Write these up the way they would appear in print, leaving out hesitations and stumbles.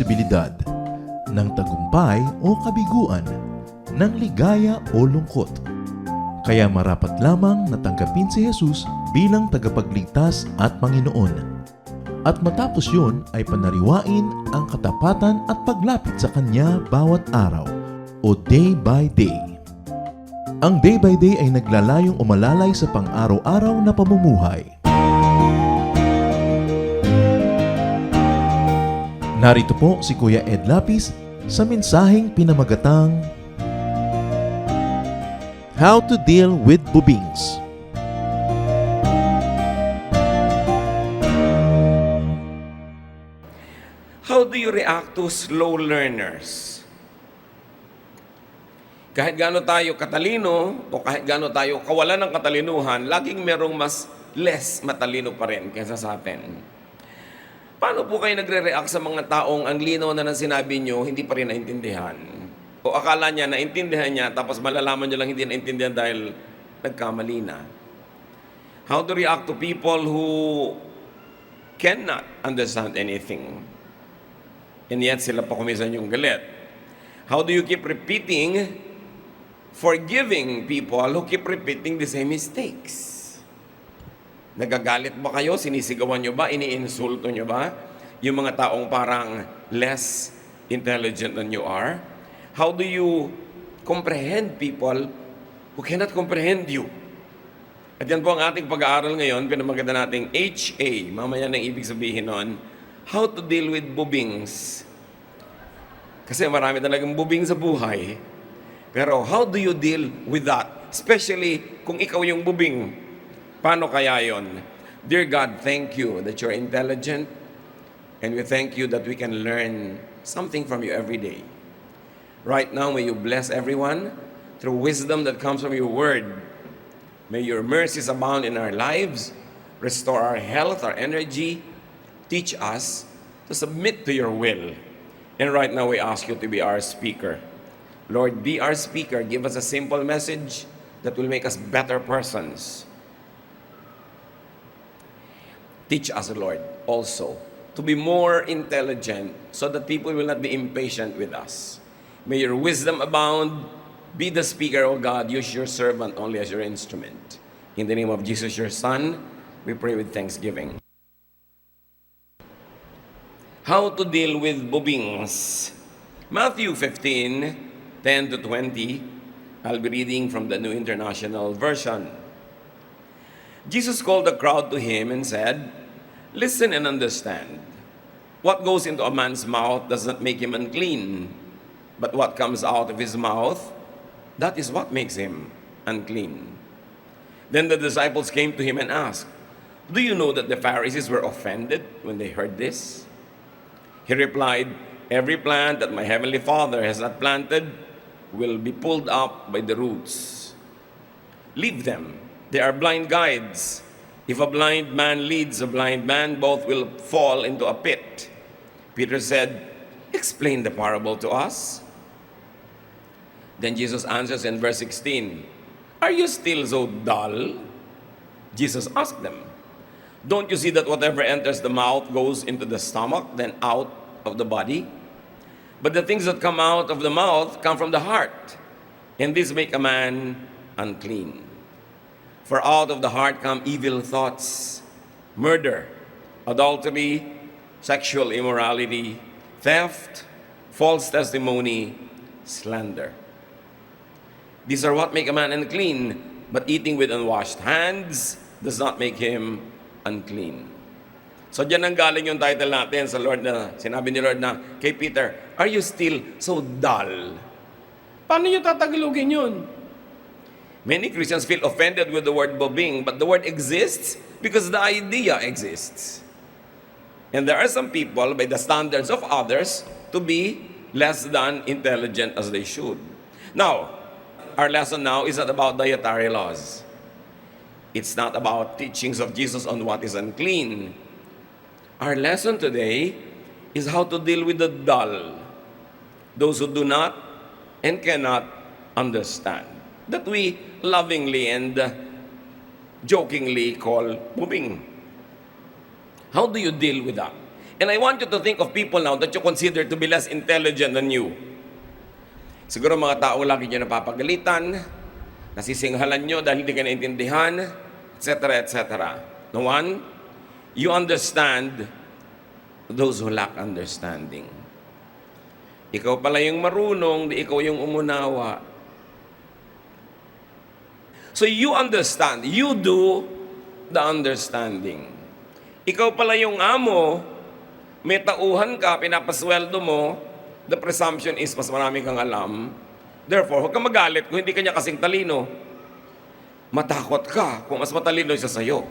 posibilidad ng tagumpay o kabiguan, ng ligaya o lungkot. Kaya marapat lamang natanggapin si Jesus bilang tagapagligtas at Panginoon. At matapos yun ay panariwain ang katapatan at paglapit sa Kanya bawat araw o day by day. Ang day by day ay naglalayong umalalay sa pang-araw-araw na pamumuhay. Narito po si Kuya Ed Lapis sa mensaheng pinamagatang How to Deal with Bubings. How do you react to slow learners? Kahit gaano tayo katalino o kahit gaano tayo kawalan ng katalinuhan, laging merong mas less matalino pa rin kaysa sa atin. Paano po kayo nagre-react sa mga taong ang linaw na ng sinabi nyo, hindi pa rin naintindihan? O akala niya, naintindihan niya, tapos malalaman niyo lang hindi naintindihan dahil nagkamali na. How to react to people who cannot understand anything, and yet sila pa kumisan yung galit? How do you keep repeating, forgiving people who keep repeating the same mistakes? Nagagalit ba kayo? Sinisigawan nyo ba? Iniinsulto nyo ba? Yung mga taong parang less intelligent than you are? How do you comprehend people who cannot comprehend you? At yan po ang ating pag-aaral ngayon, pinamaganda nating HA. Mamaya nang ibig sabihin nun, how to deal with bubings. Kasi marami talagang bubing sa buhay. Pero how do you deal with that? Especially kung ikaw yung bubing. Paano kaya yon? Dear God, thank you that you're intelligent, and we thank you that we can learn something from you every day. Right now, may you bless everyone through wisdom that comes from your word. May your mercies abound in our lives, restore our health, our energy, teach us to submit to your will. And right now, we ask you to be our speaker. Lord, be our speaker. Give us a simple message that will make us better persons. Teach us, Lord, also to be more intelligent so that people will not be impatient with us. May your wisdom abound. Be the speaker, O God. Use your servant only as your instrument. In the name of Jesus, your Son, we pray with thanksgiving. How to deal with bubings. Matthew 15, 10 to 20. I'll be reading from the New International Version. Jesus called the crowd to him and said, "Listen and understand. What goes into a man's mouth does not make him unclean, but what comes out of his mouth, that is what makes him unclean." Then the disciples came to him and asked, "Do you know that the Pharisees were offended when they heard this?" He replied, "Every plant that my heavenly Father has not planted will be pulled up by the roots. Leave them. They are blind guides. If a blind man leads a blind man, both will fall into a pit." Peter said, "Explain the parable to us." Then Jesus answers in verse 16, "Are you still so dull?" Jesus asked them, "Don't you see that whatever enters the mouth goes into the stomach, then out of the body? But the things that come out of the mouth come from the heart, and these make a man unclean. For out of the heart come evil thoughts, murder, adultery, sexual immorality, theft, false testimony, slander. These are what make a man unclean, but eating with unwashed hands does not make him unclean." So diyan ang galing yung title natin sa Lord na sinabi ni Lord na kay Peter, "Are you still so dull?" Paano nyo tatagalogin yun? Many Christians feel offended with the word bubing, but the word exists because the idea exists. And there are some people, by the standards of others, to be less than intelligent as they should. Now, our lesson now is not about dietary laws. It's not about teachings of Jesus on what is unclean. Our lesson today is how to deal with the dull, those who do not and cannot understand, that we lovingly and jokingly call bubing. How do you deal with that? And I want you to think of people now that you consider to be less intelligent than you. Siguro mga tao lagi nyo napapagalitan, nasisinghalan nyo dahil hindi ka naintindihan, etc., etc. No one, you understand those who lack understanding. Ikaw pala yung marunong, di ikaw yung umunawa. So you understand, you do the understanding. Ikaw pala yung amo, may tauhan ka, pinapasweldo mo, the presumption is mas marami kang alam. Therefore, huwag kang magalit kung hindi kanya kasing talino. Matakot ka kung mas matalino siya sa'yo.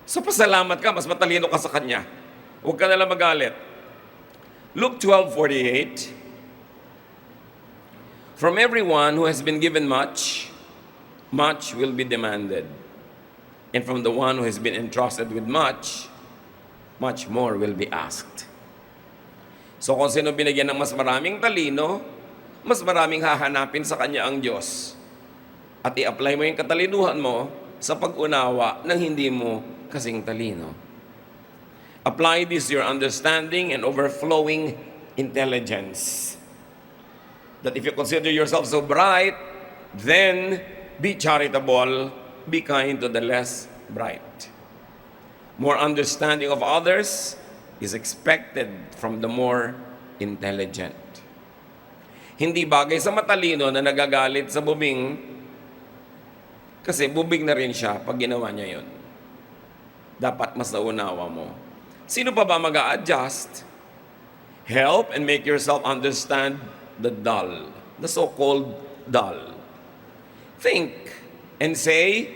So pasalamat ka, mas matalino ka sa kanya. Huwag ka nalang magalit. Luke 12:48. From everyone who has been given much, much will be demanded. And from the one who has been entrusted with much, much more will be asked. So kung sino binigyan ng mas maraming talino, mas maraming hahanapin sa kanya ang Diyos. At i-apply mo yung katalinuhan mo sa pag-unawa ng hindi mo kasing talino. Apply this to your understanding and overflowing intelligence. That if you consider yourself so bright, then be charitable, be kind to the less bright. More understanding of others is expected from the more intelligent. Hindi bagay sa matalino na nagagalit sa bubing, kasi bubing na rin siya pag ginawa niya yun. Dapat mas naunawa mo. Sino pa ba mag-a-adjust? Help and make yourself understand the dull, the so-called dull. Think and say,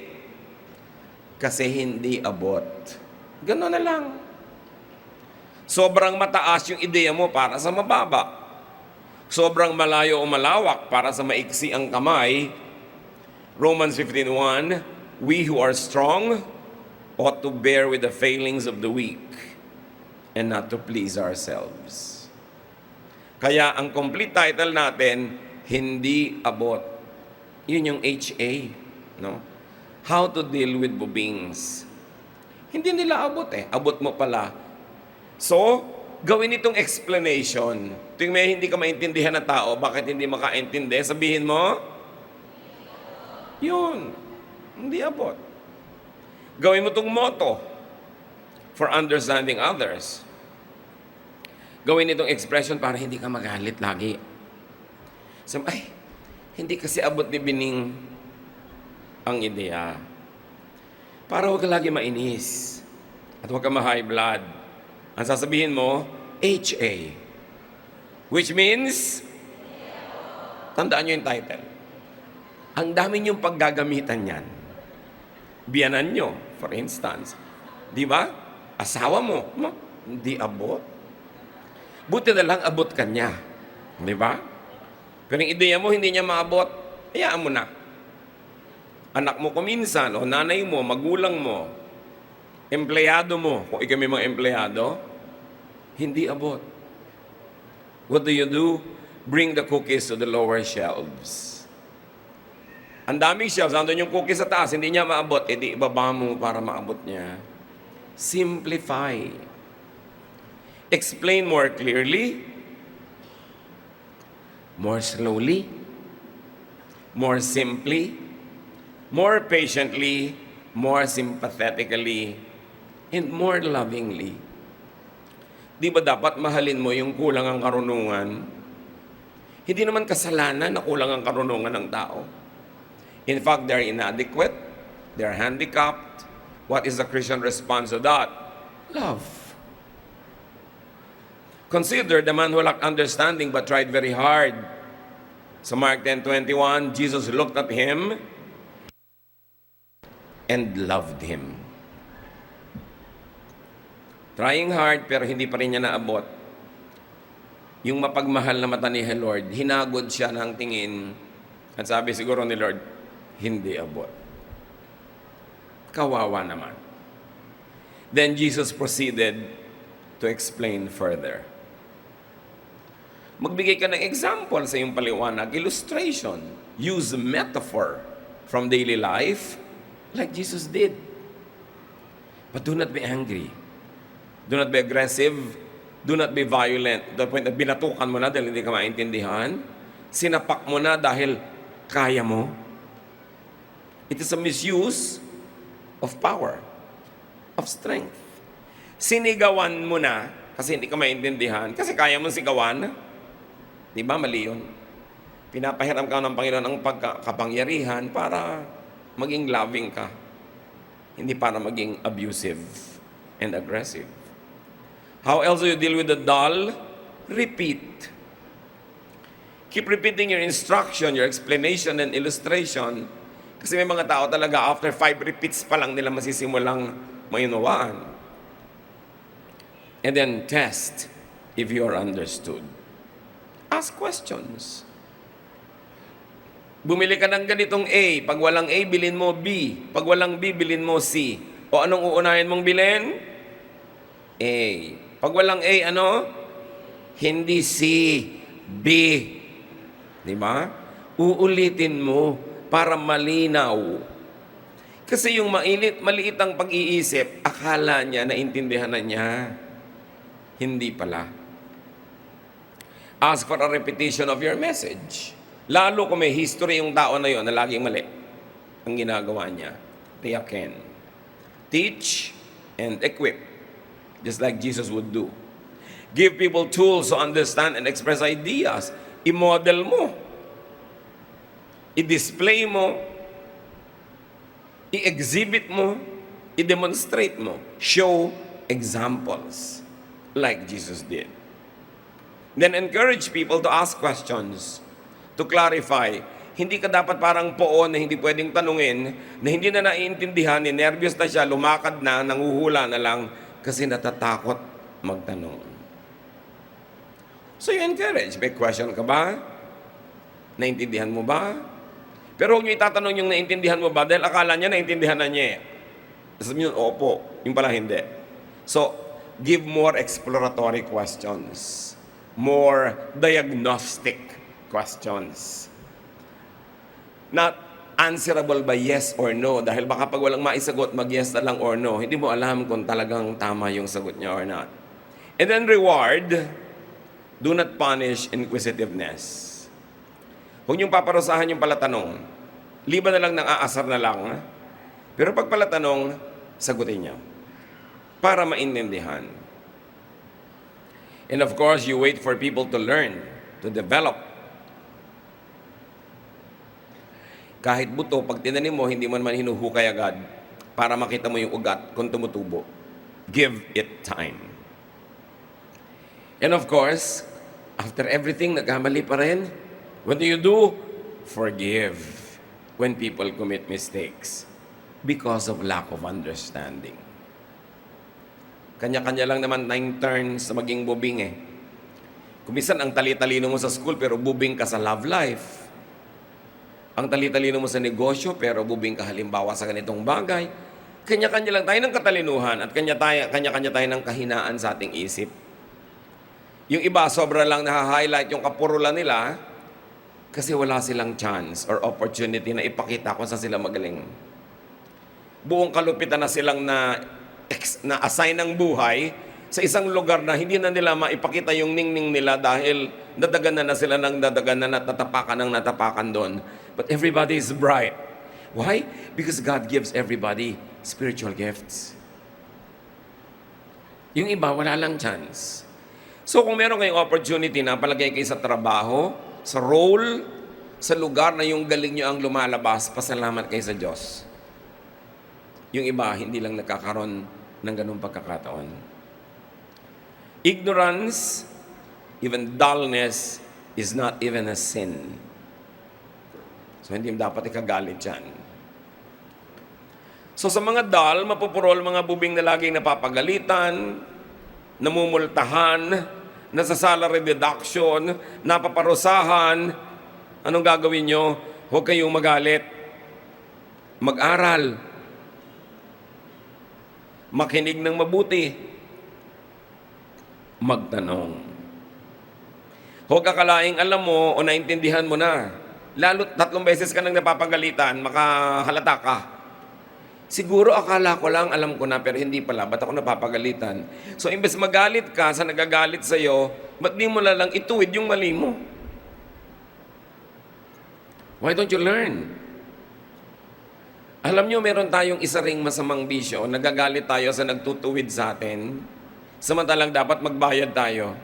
kasi hindi abot. Gano'n na lang. Sobrang mataas yung ideya mo para sa mababa. Sobrang malayo o malawak para sa maiksi ang kamay. Romans 15:1, we who are strong ought to bear with the failings of the weak and not to please ourselves. Kaya ang complete title natin, Hindi Abot. Yun yung HA, no? How to deal with bubings. Hindi nila abot eh. Abot mo pala. So, gawin itong explanation. Tuwing may hindi ka maintindihan na tao, bakit hindi makaintindi, sabihin mo, yun, hindi abot. Gawin mo itong motto for understanding others. Gawin itong expression para hindi ka magalit lagi. Sabi, ay, hindi kasi abot ni Bining ang ideya. Para huwag ka lagi mainis at huwag ka ma-high blood. Ang sasabihin mo, HA. Which means, tandaan nyo yung title. Ang dami nyong paggagamitan yan. Biyanan nyo, for instance. Di ba? Asawa mo, hindi abot. Buti na lang abot ka niya. Di ba? Pero yung ideya mo, hindi niya maabot, hayaan mo na. Anak mo kuminsan, o nanay mo, magulang mo, empleyado mo, kung ikaw may mga empleyado, hindi abot. What do? Bring the cookies to the lower shelves. Ang daming shelves, nandun yung cookies sa taas, hindi niya maabot, edi ibaba mo para maabot niya. Simplify. Explain more clearly, more slowly, more simply, more patiently, more sympathetically, and more lovingly. Di ba dapat mahalin mo yung kulang ang karunungan? Hindi naman kasalanan na kulang ang karunungan ng tao. In fact, they're inadequate, they're handicapped. What is the Christian response to that? Love. Consider the man who lacked understanding but tried very hard. So Mark 10:21, Jesus looked at him and loved him. Trying hard pero hindi pa rin niya naabot. Yung mapagmahal na mata ni Lord, hinagod siya ng tingin at sabi siguro ni Lord, hindi abot. Kawawa naman. Then Jesus proceeded to explain further. Magbigay ka ng example sa iyong paliwanag, illustration. Use metaphor from daily life like Jesus did. But do not be angry. Do not be aggressive. Do not be violent. To the point na binatukan mo na dahil hindi ka maintindihan. Sinapak mo na dahil kaya mo. It is a misuse of power, of strength. Sinigawan mo na kasi hindi ka maintindihan, kasi kaya mong sigawan. Di ba? Mali yun. Pinapahiram ka ng Panginoon ang pagkakapangyarihan para maging loving ka. Hindi para maging abusive and aggressive. How else do you deal with the dull? Repeat. Keep repeating your instruction, your explanation, and illustration. Kasi may mga tao talaga, after 5 repeats pa lang nila masisimulang mainawaan. And then test if you are understood. Ask questions. Bumili ka ng ganitong A. Pag walang A, bilhin mo B. Pag walang B, bilhin mo C. O anong uunahin mong bilhin? A. Pag walang A, ano? Hindi C. B. Di ba? Uulitin mo para malinaw. Kasi yung maliit ang pag-iisip, akala niya, naintindihan na niya. Hindi pala. Ask for a repetition of your message. Lalo kung may history yung tao na yon na laging mali ang ginagawa niya. Tiyakin. Teach and equip. Just like Jesus would do. Give people tools to understand and express ideas. I-model mo. I-display mo. I-exhibit mo. I-demonstrate mo. Show examples like Jesus did. Then encourage people to ask questions, to clarify. Hindi ka dapat parang poon na hindi pwedeng tanungin, na hindi na naiintindihan, nervyos na siya, lumakad na, nanguhula na lang kasi natatakot magtanong. So you encourage. May question ka ba? Naintindihan mo ba? Pero huwag niyo itatanong yung naintindihan mo ba dahil akala niya naintindihan na niya. Sabi niyo, opo. Yung pala hindi. So, give more exploratory questions. More diagnostic questions. Not answerable by yes or no. Dahil baka pag walang maisagot, mag-yes na lang or no. Hindi mo alam kung talagang tama yung sagot niya or not. And then reward. Do not punish inquisitiveness. Huwag niyong paparusahan yung palatanong. Liban na lang ng aasar na lang. Pero pag palatanong, sagutin niyo. Para maintindihan. And of course, you wait for people to learn, to develop. Kahit buto, pag tinanim mo, hindi mo naman hinuhukay agad para makita mo yung ugat kung tumutubo. Give it time. And of course, after everything, nagkamali pa rin. What do? Forgive when people commit mistakes because of lack of understanding. Kanya-kanya lang naman tayong turns sa maging bubing eh. Kumisan ang tali-talino mo sa school pero bubing ka sa love life. Ang tali-talino mo sa negosyo pero bubing ka halimbawa sa ganitong bagay. Kanya-kanya lang tayo ng katalinuhan at kanya-kanya tayo ng kahinaan sa ating isip. Yung iba, sobra lang na-highlight yung kapurulan nila kasi wala silang chance or opportunity na ipakita kung saan sila magaling. Buong kalupitan na silang na-assign ng buhay sa isang lugar na hindi na nila maipakita yung ningning nila dahil nadaganan na sila ng nadaganan at natapakan doon. But everybody is bright. Why? Because God gives everybody spiritual gifts. Yung iba, wala lang chance. So kung meron kayong opportunity na palagay kayo sa trabaho, sa role, sa lugar na yung galing nyo ang lumalabas, pasalamat kayo sa Diyos. Yung iba, hindi lang nagkakaroon ng ganung pagkakataon. Ignorance, even dullness, is not even a sin. So hindi dapat ikagalit yan. So sa mga dull, mapupurol mga bubing na laging napapagalitan, namumultahan, nasa salary deduction, napaparusahan, anong gagawin nyo? Huwag kayong magalit. Mag-aral. Makinig ng mabuti. Magtanong. Huwag akalaing alam mo o naintindihan mo na. Lalo 3 beses ka nang napapagalitan, makahalata ka. Siguro akala ko lang, alam ko na, pero hindi pala. Ba't ako napapagalitan? So, imbes magalit ka sa nagagalit sa'yo, ba't di mo lang ituwid yung mali mo? Why don't you learn? Alam nyo, meron tayong isa ring masamang bisyo. Nagagalit tayo sa nagtutuwid sa atin. Samantalang dapat magbayad tayo.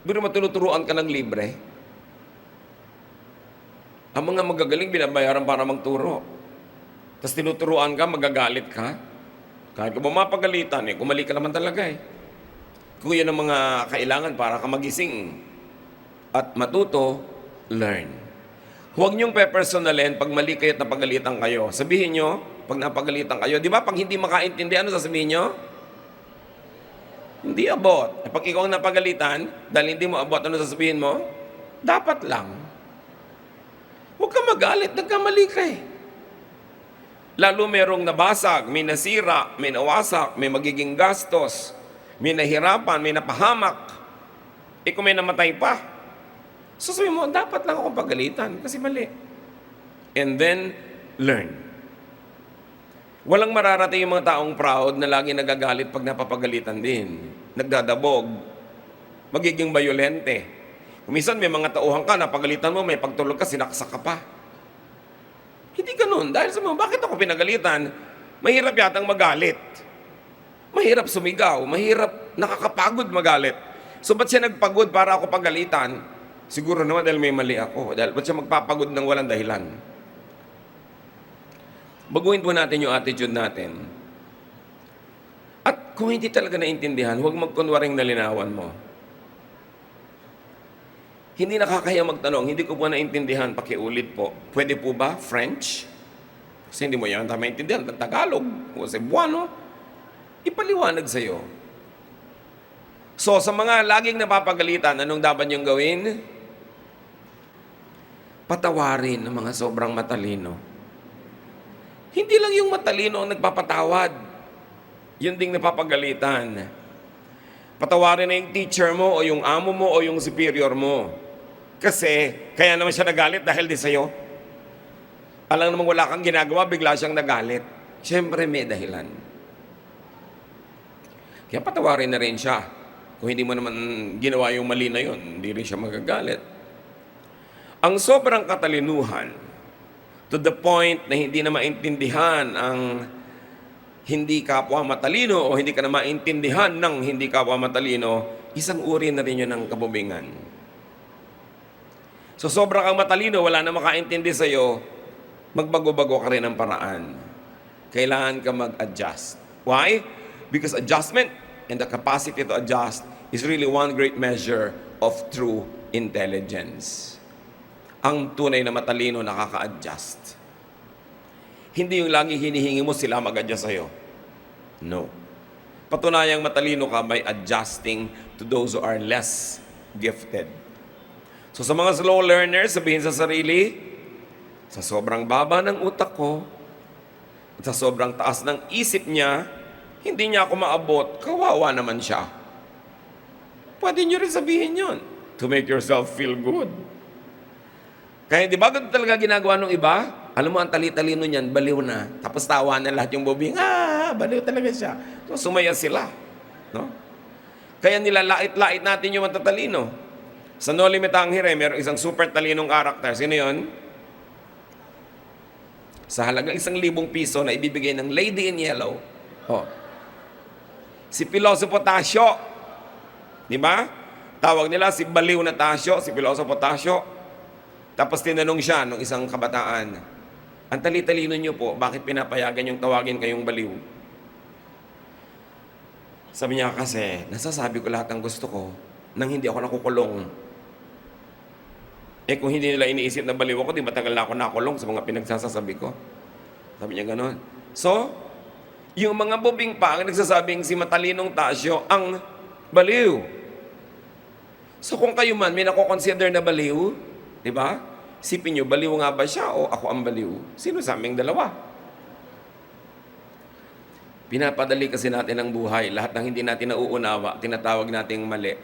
Pero matuturuan ka ng libre. Ang mga magagaling binabayaran para magturo. Tapos tinuturuan ka, magagalit ka. Kahit kung mapagalitan, kumali ka naman talaga Kung yan ang mga kailangan para ka magising at matuto, learn. Huwag niyong pe-personalin pag mali kayo at napagalitan kayo. Sabihin niyo, pag napagalitan kayo, di ba pag hindi makaintindi, ano sasabihin niyo? Hindi abot. Pag ikaw ang napagalitan, dahil hindi mo abot, ano sasabihin mo? Dapat lang. Huwag ka magalit, nagkamali ka Lalo merong nabasag, may nasira, may nawasak, may magiging gastos, may nahirapan, may napahamak. Kung may namatay pa, sasabihin mo, dapat lang akong pagalitan kasi mali. And then, learn. Walang mararating yung mga taong proud na lagi nagagalit pag napapagalitan din. Nagdadabog. Magiging bayolente. Kumisan may mga tauhan ka, napagalitan mo, may pagtulog ka, sinaksak ka pa. Hindi ganun. Dahil sa mga, bakit ako pinagalitan? Mahirap yatang magalit. Mahirap sumigaw. Mahirap, nakakapagod magalit. So, ba't siya nagpagod para ako pagalitan? Siguro naman dahil may mali ako. Dahil ba't siya magpapagod ng walang dahilan? Baguhin po natin yung attitude natin. At kung hindi talaga naintindihan, huwag magkunwaring nalinawan mo. Hindi nakakaya magtanong, hindi ko po naintindihan, pakiulit po. Pwede po ba French? Kasi hindi mo yan maintindihan, Tagalog, o Cebuano. Ipaliwanag sa'yo. So, sa mga laging napapagalitan, anong dapat niyong gawin? Patawarin ng mga sobrang matalino. Hindi lang yung matalino ang nagpapatawad. Yun ding napapagalitan. Patawarin na yung teacher mo, o yung amo mo, o yung superior mo. Kasi, kaya naman siya nagalit dahil di sa'yo. Alam namang wala kang ginagawa, bigla siyang nagalit. Siyempre, may dahilan. Kaya patawarin na rin siya. Kung hindi mo naman ginawa yung mali na yun, hindi rin siya magagalit. Ang sobrang katalinuhan, to the point na hindi na maintindihan ang hindi kapwa matalino o hindi ka na maintindihan ng hindi kapwa matalino, isang uri na rin yun ng kabubingan. So sobrang kang matalino, wala na makaintindi sa'yo, magbago-bago ka rin ng paraan. Kailangan ka mag-adjust. Why? Because adjustment and the capacity to adjust is really one great measure of true intelligence. Ang tunay na matalino nakaka-adjust. Hindi yung lagi hinihingi mo sila mag-adjust sa'yo. No. Patunayang matalino ka by adjusting to those who are less gifted. So sa mga slow learners, sabihin sa sarili, sa sobrang baba ng utak ko, at sa sobrang taas ng isip niya, hindi niya ako maabot, kawawa naman siya. Pwede niyo rin sabihin yun to make yourself feel good. Kaya di ba ganito talaga ginagawa ng iba? Alam mo, ang tali-talino niyan, baliw na. Tapos tawa na lahat yung bubing, baliw talaga siya. So sumaya sila. No? Kaya nilalait-lait natin yung matatalino. Sa No Limit Anghere, mayroong isang super talinong karakter. Sino yun? Sa halagang 1,000 piso na ibibigay ng Lady in Yellow. Si Pilosopo Tasio. Di ba? Tawag nila si Baliw na Tasio, si Pilosopo Tasio. Tapos tinanong siya ng isang kabataan, ang tali-talino niyo po, bakit pinapayagan yung tawagin kayong baliw? Sabi niya kasi, nasasabi ko lahat ng gusto ko nang hindi ako nakukulong. Kung hindi nila iniisip na baliw ako, di matagal na ako nakulong sa mga pinagsasasabi ko. Sabi niya gano'n. So, yung mga bubing pa ang nagsasabing si matalinong Tasyo ang baliw. So kung kayo man may nako-consider na baliw, di ba? Isipin nyo, baliw nga ba siya o ako ang baliw? Sino sa aming dalawa? Pinapadali kasi natin ang buhay. Lahat ng hindi natin nauunawa, tinatawag nating mali.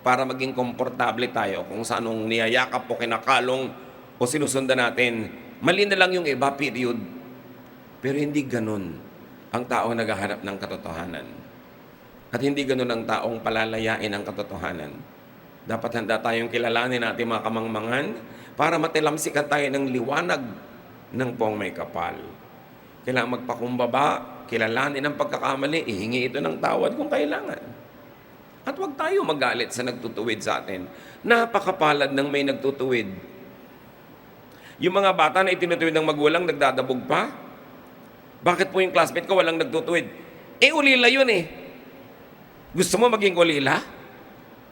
Para maging komportable tayo kung sa anong niyayakap o kinakalong o sinusundan natin. Mali na lang yung iba, period. Pero hindi ganun ang taong naghahanap ng katotohanan. At hindi ganun ang taong palalayain ang katotohanan. Dapat handa tayong kilalanin natin mga kamangmangan para matilamsikan tayo ng liwanag ng poong may kapal. Kailangan magpakumbaba, kilalanin ang pagkakamali, ihingi ito ng tawad kung kailangan. At huwag tayo magalit sa nagtutuwid sa atin. Napakapalad ng may nagtutuwid. Yung mga bata na itinutuwid ng magulang, nagdadabog pa. Bakit po yung classmate ko walang nagtutuwid? Ulila yun eh. Gusto mo maging ulila?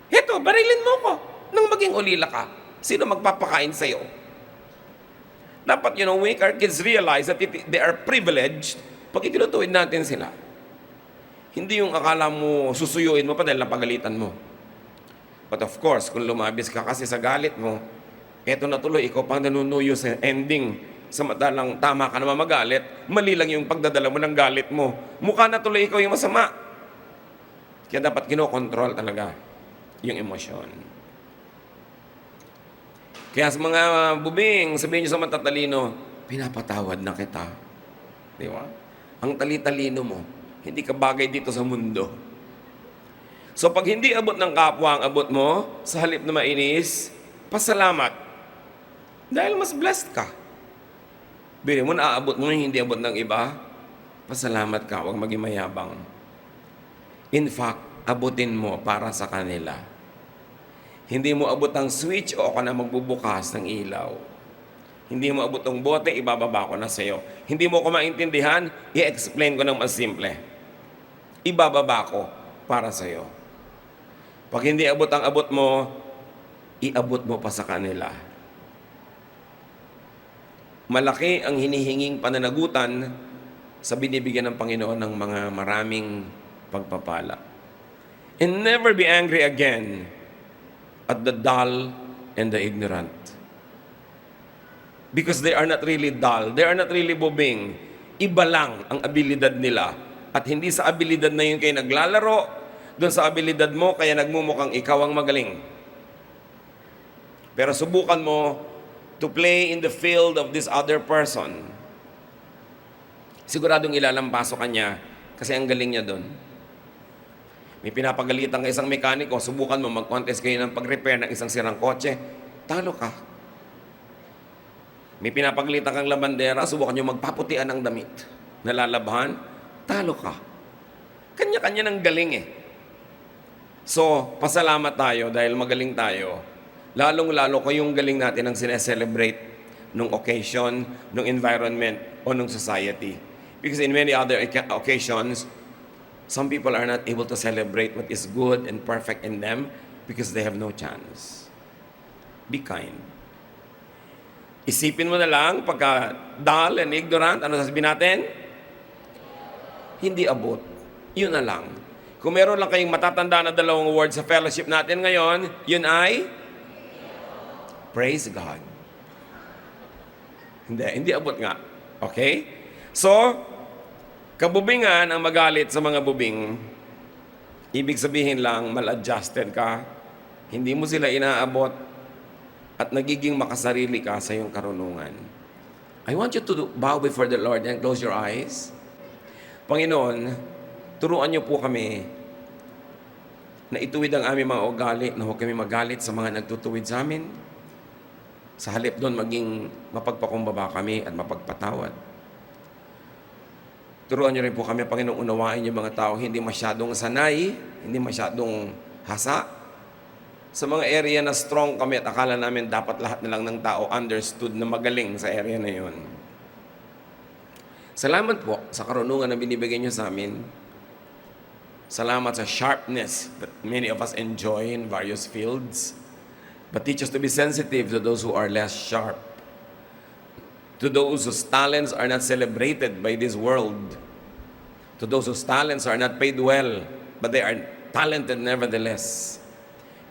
Heto, barilin mo ko nang maging ulila ka. Sino magpapakain sa'yo? Dapat, make our kids realize that they are privileged pag itinutuwid natin sila. Hindi yung akala mo, susuyuin mo pa dahil napagalitan mo. But of course, kung lumabis ka kasi sa galit mo, eto na tuloy, ikaw pang nanunuyo sa ending. Samantalang tama ka naman magalit, mali lang yung pagdadala mo ng galit mo. Mukha na tuloy ikaw yung masama. Kaya dapat kinokontrol talaga yung emosyon. Kaya sa mga bubing, sabihin nyo sa matatalino, pinapatawad na kita. Di ba? Ang tali-talino mo, hindi ka bagay dito sa mundo. So pag hindi abot ng kapwa ang abot mo, sa halip na mainis, pasalamat. Dahil mas blessed ka. Bili mo na aabot mo hindi abot ng iba, pasalamat ka, huwag maging mayabang. In fact, abutin mo para sa kanila. Hindi mo abot ang switch o ako na magbubukas ng ilaw. Hindi mo abot ang bote, ibababa ko na sa'yo. Hindi mo ko maintindihan, i-explain ko ng mas simple. Ibababa ko para sa'yo. Pag hindi abot ang abot mo, iabot mo pa sa kanila. Malaki ang hinihinging pananagutan sa binibigyan ng Panginoon ng mga maraming pagpapala. And never be angry again at the dull and the ignorant. Because they are not really dull. They are not really bubing. Iba lang ang abilidad nila. At hindi sa abilidad na yun kayo naglalaro, doon sa abilidad mo, kaya nagmumukhang ikaw ang magaling. Pero subukan mo to play in the field of this other person. Siguradong ilalampaso ka niya kasi ang galing niya doon. May pinapagalitan ka isang mekaniko, subukan mo mag-contest kayo ng pag-repair ng isang sirang kotse, talo ka. May pinapagalitan kang labandera, subukan nyo magpaputian ng damit. Nalalabhan, talo ka. Kanya-kanya ng galing eh. So, pasalamat tayo dahil magaling tayo. Lalong-lalo ko yung galing natin ang sineselebrate nung occasion, nung environment, o nung society. Because in many other occasions, some people are not able to celebrate what is good and perfect in them because they have no chance. Be kind. Isipin mo na lang, pagka dull and ignorant, ano sasabihin natin? Hindi abot. Yun na lang. Kung meron lang kayong matatanda na dalawang words sa fellowship natin ngayon, yun ay praise God. Hindi abot nga. Okay? So, kabubingan ang magalit sa mga bubing. Ibig sabihin lang, mal-adjusted ka. Hindi mo sila inaabot at nagiging makasarili ka sa iyong karunungan. I want you to bow before the Lord and close your eyes. Panginoon, turuan niyo po kami na ituwid ang aming mga ugali, na huwag kami magalit sa mga nagtutuwid sa amin. Sa halip doon, maging mapagpakumbaba kami at mapagpatawad. Turuan niyo rin po kami, Panginoon, unawain yung mga tao hindi masyadong sanay, hindi masyadong hasa. Sa mga area na strong kami at akala namin dapat lahat na lang ng tao understood na magaling sa area na yun. Salamat po sa karunungan na binibigay niyo sa amin. Salamat sa sharpness that many of us enjoy in various fields. But teach us to be sensitive to those who are less sharp. To those whose talents are not celebrated by this world. To those whose talents are not paid well, but they are talented nevertheless.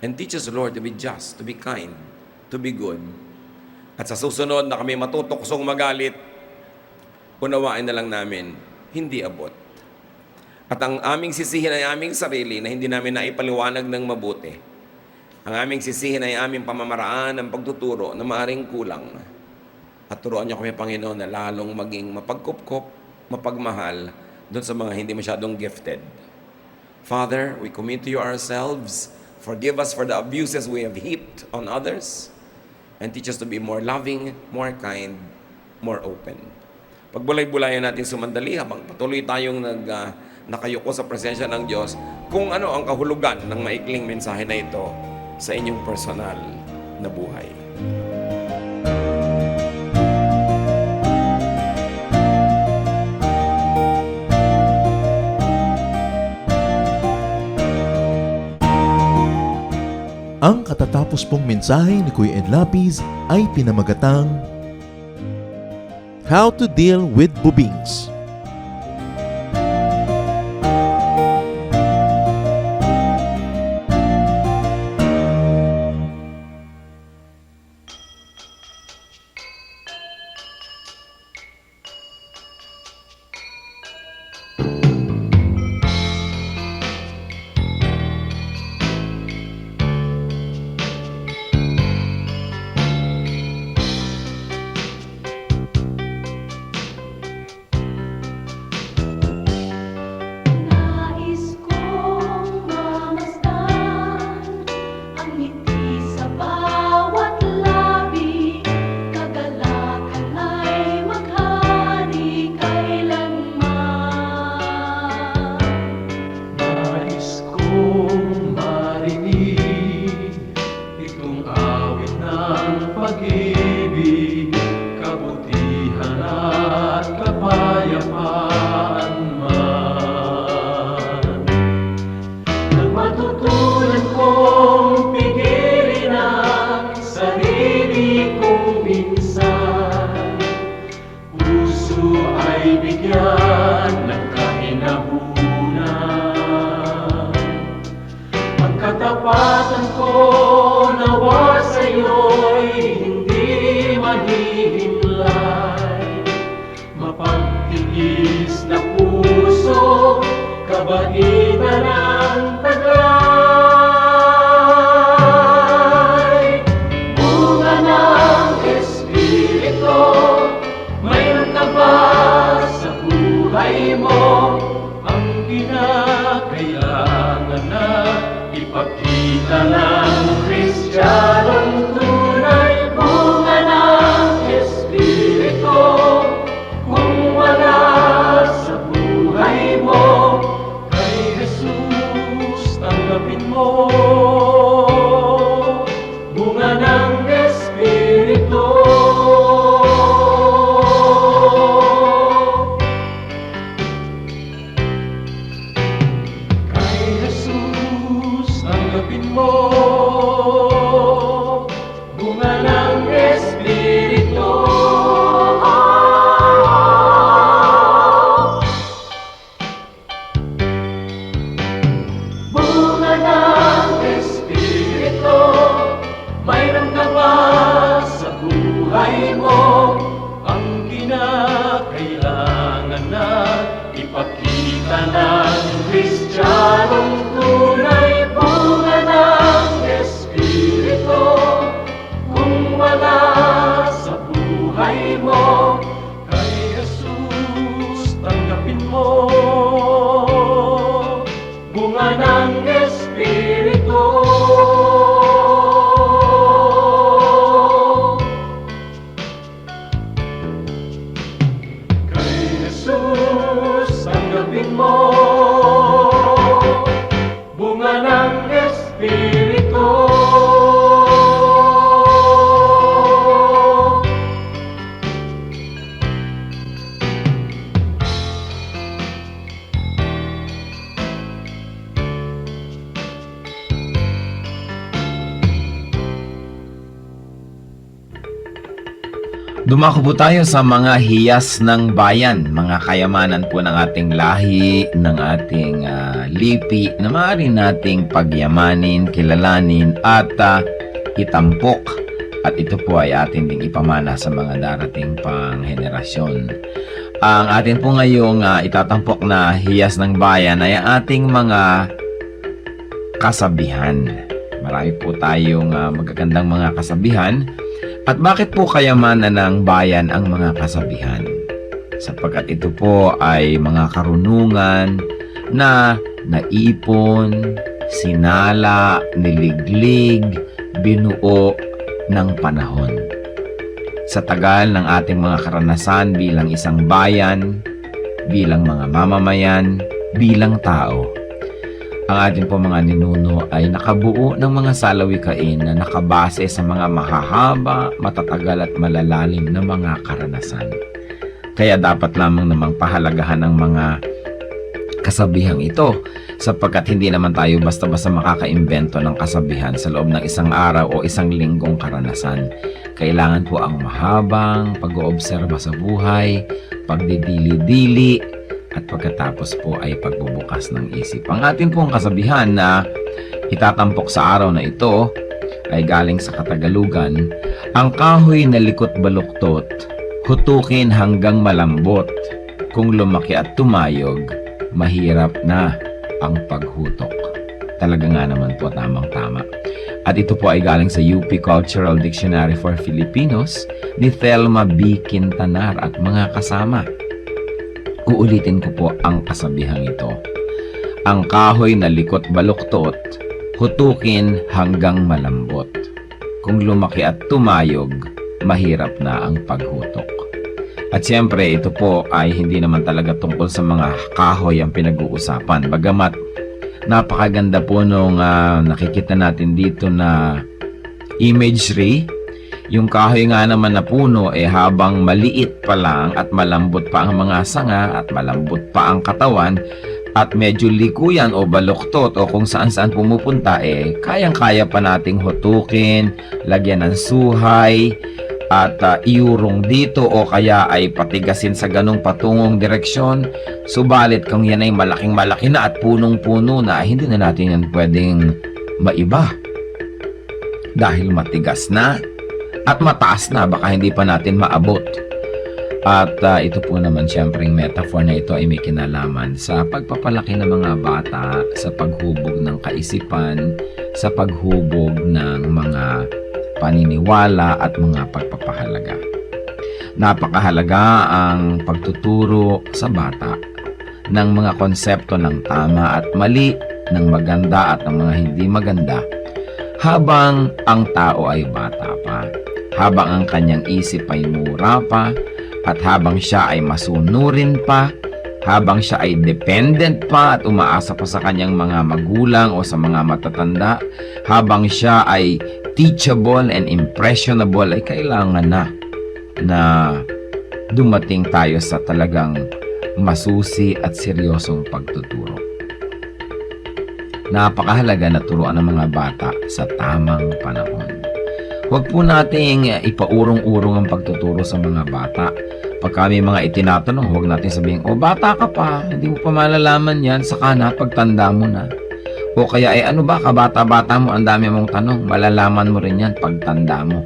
And teach us, Lord, to be just, to be kind, to be good. At sa susunod na kami matutuksong magalit, unawain na lang namin, hindi abot. At ang aming sisihin ay aming sarili na hindi namin naipaliwanag ng mabuti. Ang aming sisihin ay aming pamamaraan ng pagtuturo na maaring kulang. At turuan niyo kami, Panginoon, na lalong maging mapagkupkop mapagmahal doon sa mga hindi masyadong gifted. Father, we commit to you ourselves. Forgive us for the abuses we have heaped on others. And teach us to be more loving, more kind, more open. Pagbulay-bulayan natin sumandali habang patuloy tayong nakayuko sa presensya ng Diyos kung ano ang kahulugan ng maikling mensahe na ito sa inyong personal na buhay. Ang katatapos pong mensahe ni Kuya Ed Lapis ay pinamagatang How to Deal with Bubings. Nais kong mamasdan ang ngiti sa bawat labi, kagalakan ay maghari kailanman. Nais kong marinig itong awit ng pag-ibig, kabutihan at kapayapaan man. Nang matutunan kong pigilin ang sarili kong minsan, puso ay bigyan ng kahinahunan. Ang katapatan ko nawa sa'yo'y hindi mahihimlay, mapagtigis na puso, kabaitan ng taglay. Bunga ng Espiritu, mayroon ka ba sa buhay mo? Ang kinakailangan na ipakita ng Kristiyanong tunay. Bunga ng Espiritu, kung wala sa buhay mo, kay Jesus tanggapin mo. Bunga ng Espiritu. Kay Jesus tanggapin mo. Bunga ng Espiritu. Bunga ng Espiritu, mayroon ka ba sa buhay mo? Ang kinakailangan na ipakita ng Kristiyanong tunay. Bunga ng Espiritu, kung wala sa buhay mo, kay Jesus tanggapin mo. Bunga ng Espiritu. Kay Jesus tanggapin mo. Bunga ng Espiritu. Dumako po tayo sa mga hiyas ng bayan, mga kayamanan po ng ating lahi, ng ating lipi, na maaari nating pagyamanin, kilalanin, at itampok. At ito po ay atin ding ipamana sa mga darating pang henerasyon. Ang atin po ngayong itatampok na hiyas ng bayan ay ang ating mga kasabihan. Marami po tayong magagandang mga kasabihan. At bakit po kayamanan ng bayan ang mga kasabihan? sapagkat ito po ay mga karunungan na naipon, sinala, niliglig, binuo ng panahon. Sa tagal ng ating mga karanasan bilang isang bayan, bilang mga mamamayan, bilang tao, ang ating po mga ninuno ay nakabuo ng mga salawikain na nakabase sa mga mahahaba, matatagal at malalalim na mga karanasan. Kaya dapat lamang namang pahalagahan ang mga kasabihang ito sapagkat hindi naman tayo basta-basta makakaimbento ng kasabihan sa loob ng isang araw o isang linggong karanasan. Kailangan po ang mahabang pag-oobserba sa buhay, pagdidili-dili, at pagkatapos po ay pagbubukas ng isip. Ang atin pong kasabihan na itatampok sa araw na ito ay galing sa Katagalugan, ang kahoy na likot baluktot, hutukin hanggang malambot. Kung lumaki at tumayog, mahirap na ang paghutok. Talaga nga naman po, tamang-tama. At ito po ay galing sa UP Cultural Dictionary for Filipinos ni Thelma B. Quintanar at mga kasama. Uulitin ko po ang kasabihang ito. Ang kahoy na likot baluktot, hutukin hanggang malambot. Kung lumaki at tumayog, mahirap na ang paghutok. At siyempre, ito po ay hindi naman talaga tungkol sa mga kahoy ang pinag-uusapan. Bagamat napakaganda po nung nakikita natin dito na imagery. Yung kahoy nga naman na puno habang maliit pa lang at malambot pa ang mga sanga at malambot pa ang katawan at medyo likuyan o baluktot o kung saan-saan pumupunta kayang-kaya pa nating hutukin, lagyan ng suhay at iurong dito o kaya ay patigasin sa ganong patungong direksyon. Subalit kung yan ay malaking-malaki na at punong-puno na, hindi na natin yan pwedeng maiba dahil matigas na at mataas na, baka hindi pa natin maabot. At ito po naman siyempre yung metaphor na ito ay may kinalaman sa pagpapalaki ng mga bata, sa paghubog ng kaisipan, sa paghubog ng mga paniniwala at mga pagpapahalaga. Napakahalaga ang pagtuturo sa bata ng mga konsepto ng tama at mali, ng maganda at ng mga hindi maganda, habang ang tao ay bata pa, habang ang kanyang isip ay mura pa, at habang siya ay masunurin pa, habang siya ay dependent pa at umaasa pa sa kanyang mga magulang o sa mga matatanda, habang siya ay teachable and impressionable, ay kailangan na dumating tayo sa talagang masusi at seryosong pagtuturo. Napakahalaga na turuan ng mga bata sa tamang panahon. Huwag po nating ipaurong-urong ang pagtuturo sa mga bata. Pag may mga itinatanong, huwag natin sabihin, bata ka pa, hindi mo pa malalaman yan, saka na, pagtanda mo na. O kaya, ano ba, kabata-bata mo, ang dami mong tanong, malalaman mo rin yan pagtanda mo.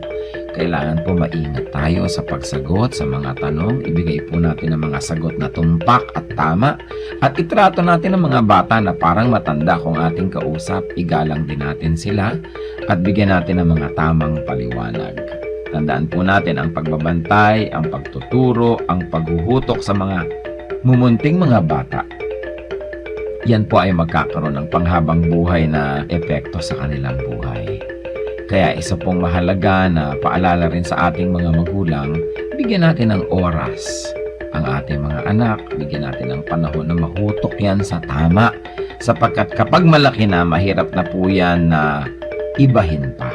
Kailangan po maingat tayo sa pagsagot sa mga tanong, ibigay po natin ang mga sagot na tumpak at tama, at itrato natin ang mga bata na parang matanda kung ating kausap, igalang din natin sila, at bigyan natin ng mga tamang paliwanag. Tandaan po natin ang pagbabantay, ang pagtuturo, ang paghuhutok sa mga mumunting mga bata. Yan po ay magkakaroon ng panghabang buhay na epekto sa kanilang buhay. Kaya isa pong mahalaga na paalala rin sa ating mga magulang, bigyan natin ng oras ang ating mga anak, bigyan natin ng panahon na mahutok yan sa tama, sapagkat kapag malaki na, mahirap na po yan na ibahin pa.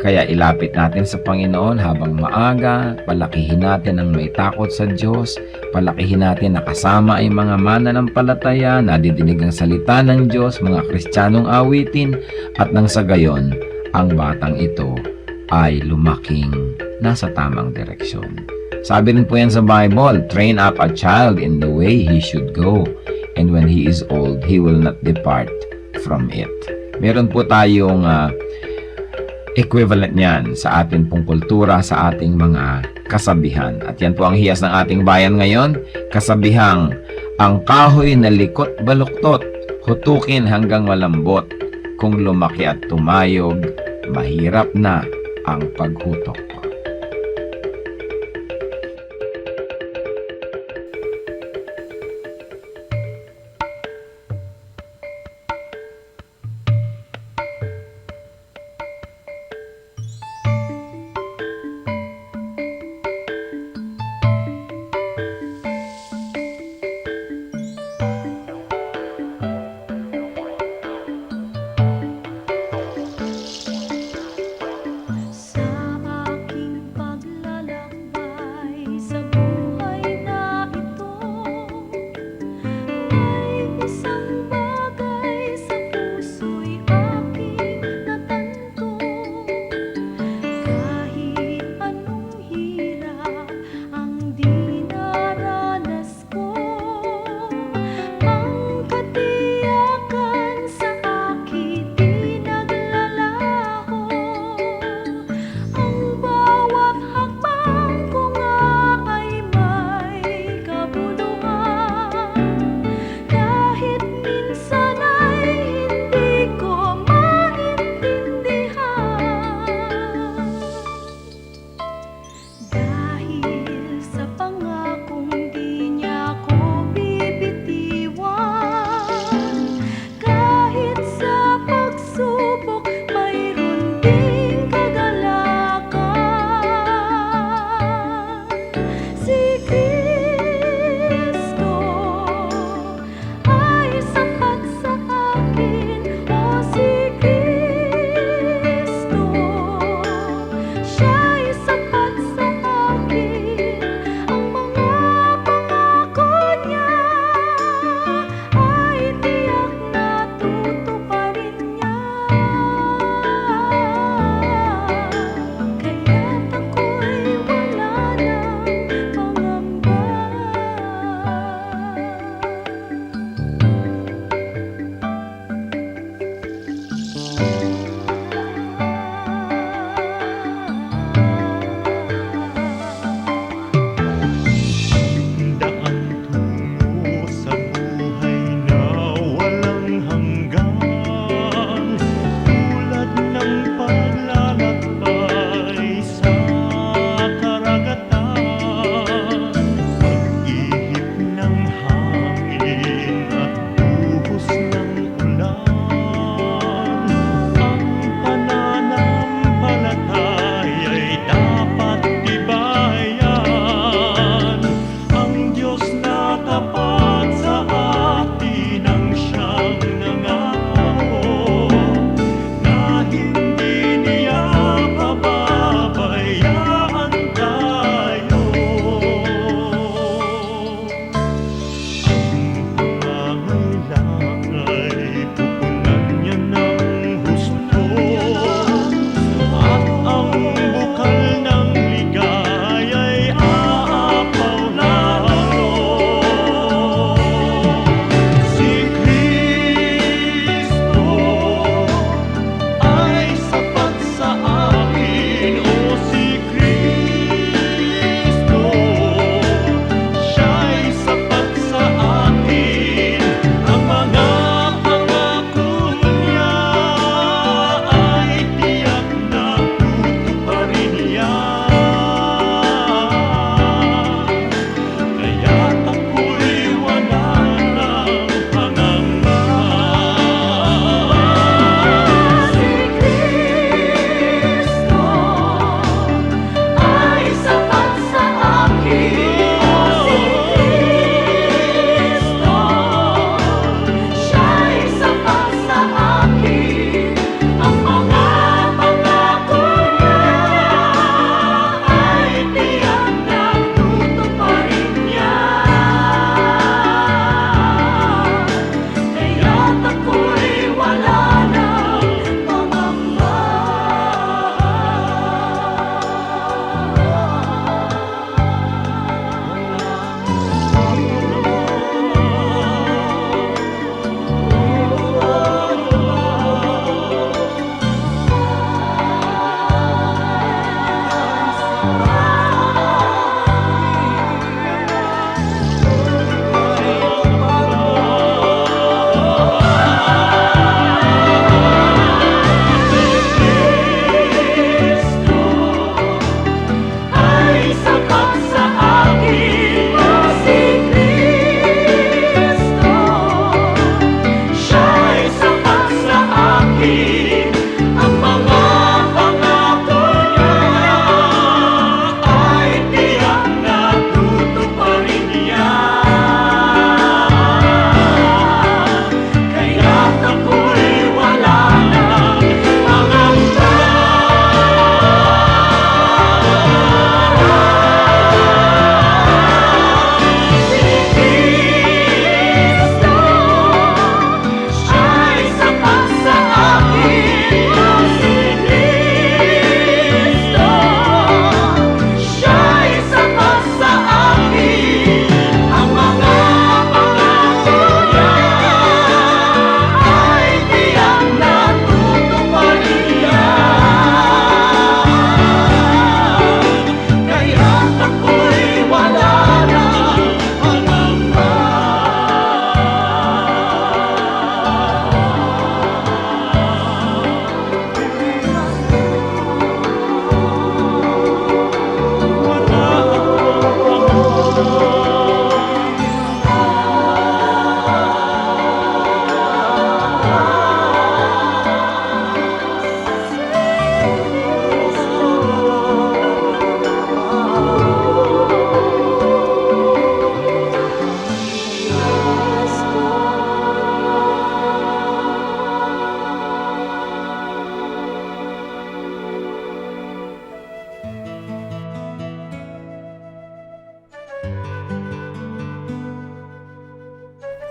Kaya ilapit natin sa Panginoon habang maaga, palakihin natin ang may takot sa Diyos, palakihin natin na kasama ay mga mananampalataya, nadidinig ang salita ng Diyos, mga Kristiyanong awitin, at nang sa gayon, ang batang ito ay lumaking nasa tamang direksyon. Sabi rin po yan sa Bible, train up a child in the way he should go, and when he is old, he will not depart from it. Meron po tayong equivalent niyan sa ating pong kultura, sa ating mga kasabihan. At yan po ang hiyas ng ating bayan ngayon, kasabihang, ang kahoy na likot baluktot, hutukin hanggang malambot, kung lumaki at tumayog, mahirap na ang paghutok.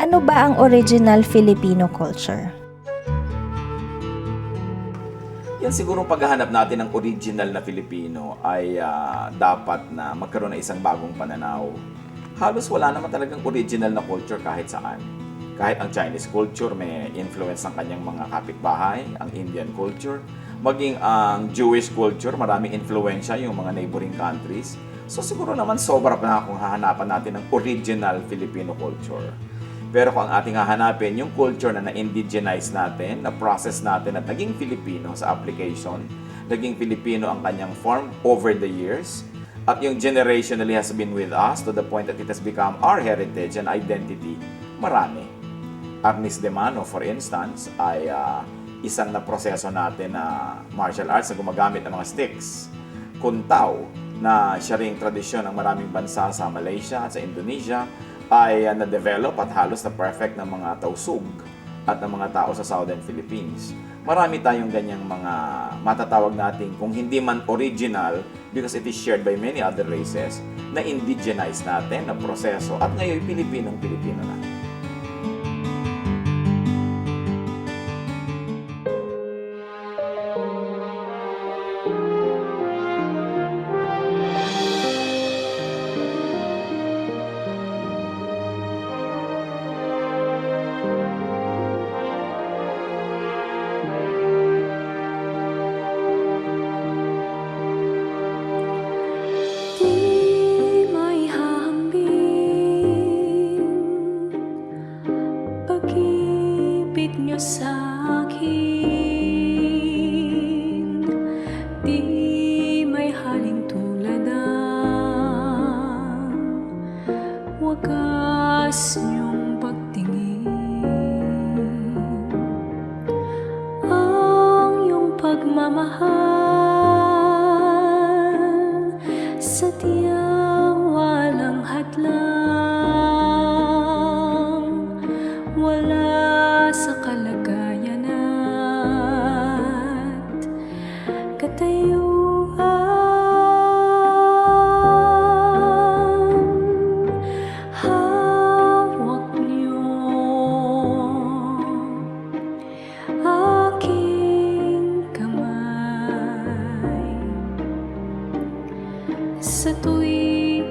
Ano ba ang original Filipino culture? Yan siguro paghahanap natin ng original na Filipino ay dapat na magkaroon ng isang bagong pananaw. Halos wala naman talagang original na culture kahit saan. Kahit ang Chinese culture may influence ng kanyang mga kapitbahay, ang Indian culture, maging ang Jewish culture, maraming influensya yung mga neighboring countries. So siguro naman sobra pa na kung hahanapan natin ng original Filipino culture. Pero kung ang ating hahanapin, yung culture na na-indigenize natin, na-process natin at naging Filipino sa application, naging Filipino ang kanyang form over the years, at yung generationally has been with us to the point that it has become our heritage and identity, marami. Arnis de Mano, for instance, ay isang naproseso natin na martial arts na gumagamit ng mga sticks. Kuntao, na siya ring tradisyon ng maraming bansa sa Malaysia at sa Indonesia, ay na-develop at halos na perfect ng mga tausug at ng mga tao sa Southern Philippines. Marami tayong ganyang mga matatawag natin kung hindi man original because it is shared by many other races na indigenize natin na proseso at ngayon Pilipinong-Pilipino na. Di may hahambing pag-ibig niyo sa akin. Di may haling tulad ang wagas niyong pagtingin. Ang iyong pagmamahal sadyang walang hadlang, wala sa kalagayan at katayuan. Hawak niyo aking kamay sa tuwing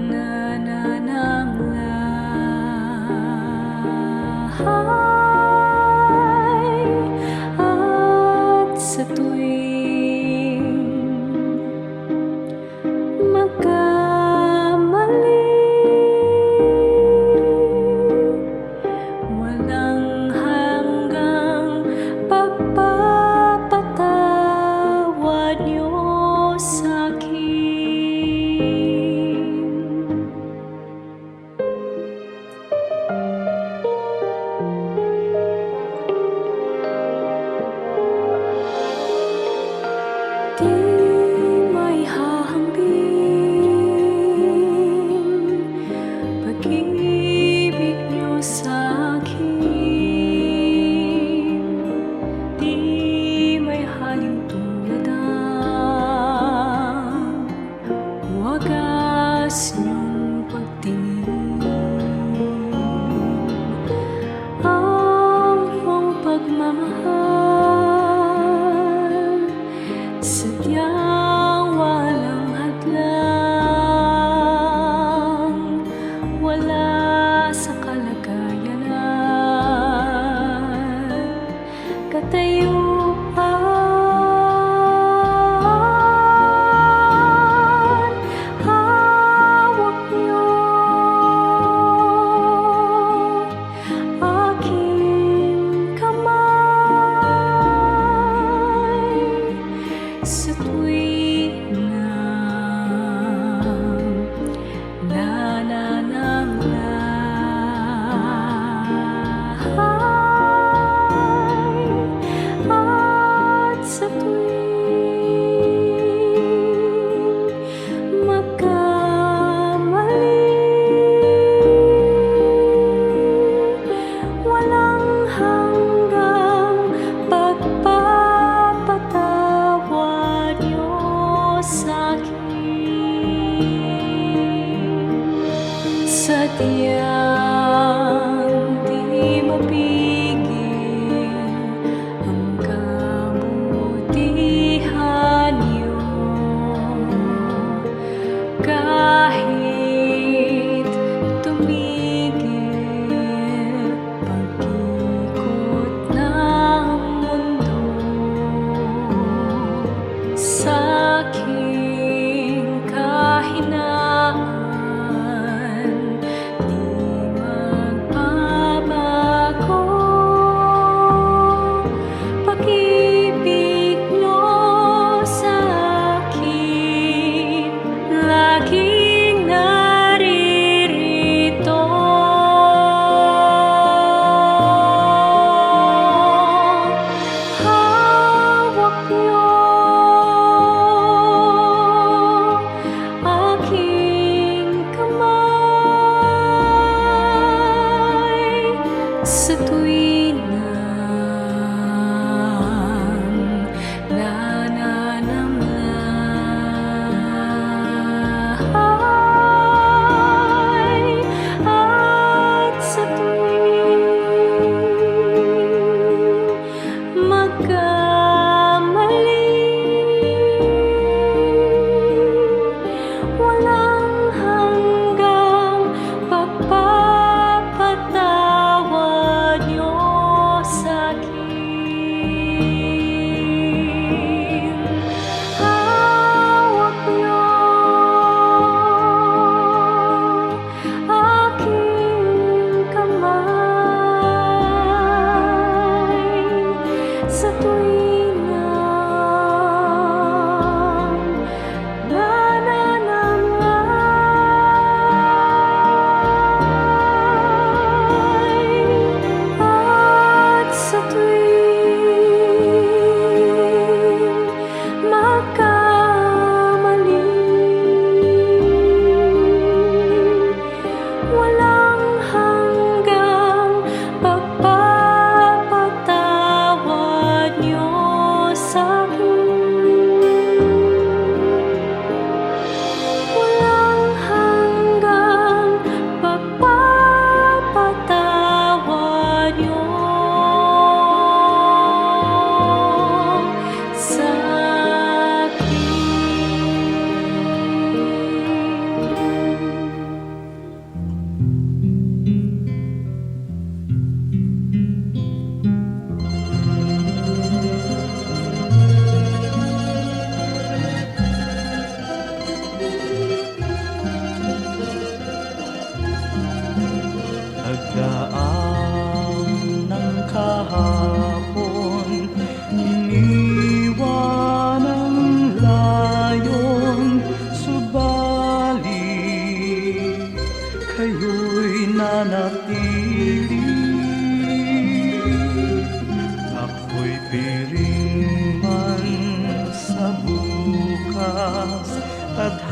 nanananglahay at sa tuwing magkamali. Walang hanggang pagpapatawad niyo sa'kin.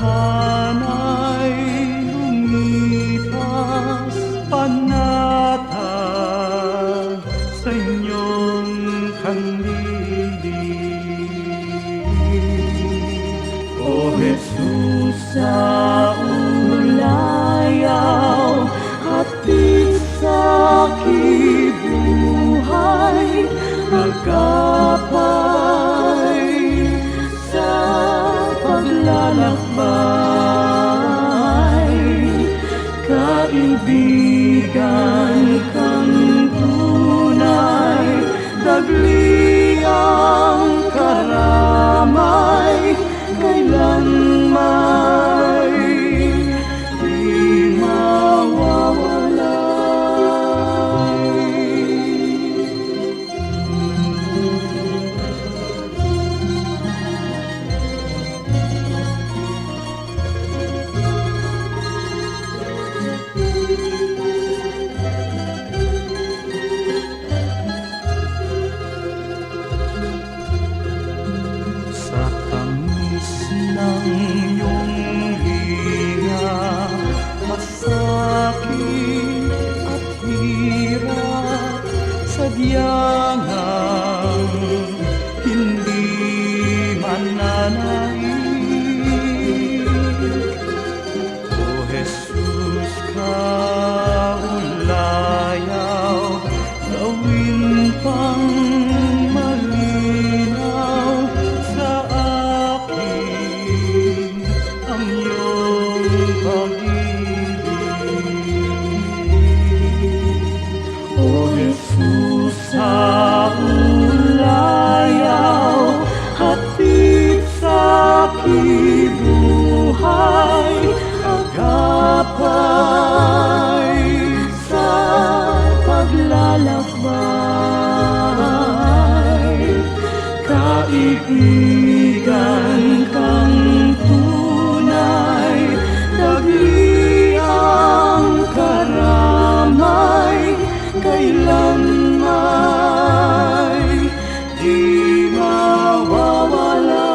sana'y lumipas panatag sa inyong kandili. O Jesus, sa ulayaw, hatid sa kibuhay, magkapay sa paglalakbay. Kaibigan kang tunay, dagli ang karamay, kailanman di sa tamis ng iyong hiya, masakit at hirap, sadyang hindi mananaig. O Jesus, kaulayaw, gawin pang malinaw sa akin ang iyong pag-ibig. O Jesus, sa ulayaw, hatid sa kibuhay, agapay sa paglalakbay. Kaibigan kang tunay, dagli ang karamay, kailanman di mawawala.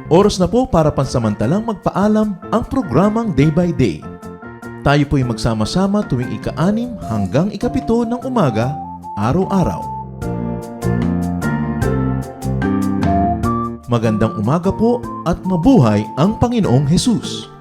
Oras na po para pansamantalang magpaalam ang programang Day by Day. Tayo po'y magsama-sama tuwing ika-6 hanggang ika-7 ng umaga, araw-araw. Magandang umaga po at mabuhay ang Panginoong Hesus!